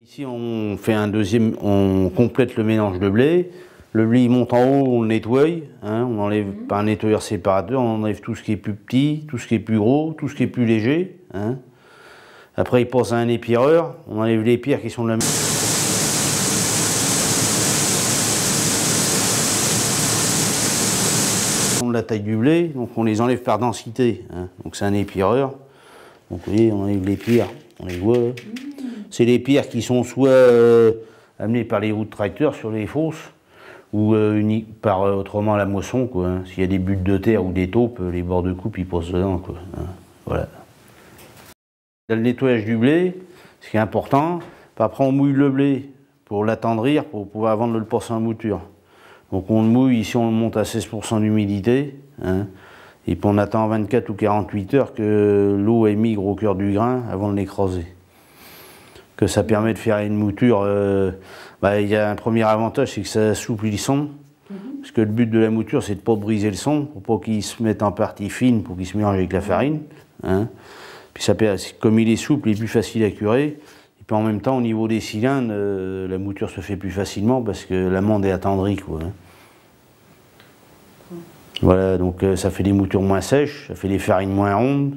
Ici on fait un deuxième, on complète le mélange de blé. Le blé il monte en haut, on le nettoie, hein, on enlève par un nettoyeur séparateur, on enlève tout ce qui est plus petit, tout ce qui est plus gros, tout ce qui est plus léger. Hein. Après il passe à un épireur, on enlève les pierres qui sont de la même. De la taille du blé, donc on les enlève par densité. Hein. Donc c'est un épireur. Donc vous voyez, on enlève les pierres, on les voit. C'est les pierres qui sont soit amenées par les roues de tracteur sur les fosses, ou par autrement la moisson, quoi. Hein. S'il y a des buttes de terre ou des taupes, les bords de coupe ils passent dedans, quoi. Hein. Voilà. Dans le nettoyage du blé, ce qui est important, après on mouille le blé pour l'attendrir, pour pouvoir avant de le passer en mouture. Donc on le mouille, ici on le monte à 16% d'humidité, hein, et puis on attend 24 ou 48 heures que l'eau émigre au cœur du grain avant de l'écraser. Que ça permet de faire une mouture, il y a un premier avantage, c'est que ça assouplit le son, parce que le but de la mouture c'est de ne pas briser le son, pour pas qu'il se mette en partie fine, pour qu'il se mélange avec la farine. Hein. Puis ça, comme il est souple, il est plus facile à curer. Et puis en même temps, au niveau des cylindres, la mouture se fait plus facilement parce que l'amande est attendrie, quoi. Hein. Voilà, donc ça fait des moutures moins sèches, ça fait des farines moins rondes.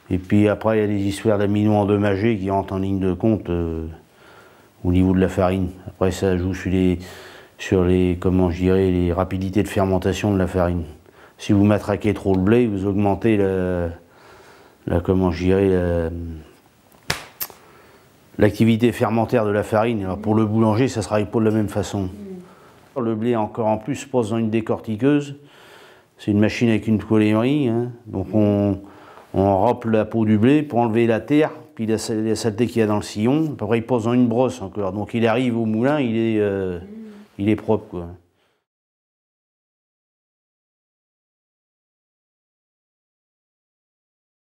Et puis après, il y a des histoires d'amidon endommagés qui rentrent en ligne de compte au niveau de la farine. Après, ça joue sur les comment je dirais, les rapidités de fermentation de la farine. Si vous matraquez trop le blé, vous augmentez comment je dirais, l'activité fermentaire de la farine. Alors pour le boulanger, ça ne se travaille pas de la même façon. Le blé, encore en plus, se passe dans une décortiqueuse. C'est une machine avec une poêlerie. Hein. Donc on râpe la peau du blé pour enlever la terre, puis la saleté qu'il y a dans le sillon. Après, il passe dans une brosse encore. Donc il arrive au moulin, il est propre, quoi.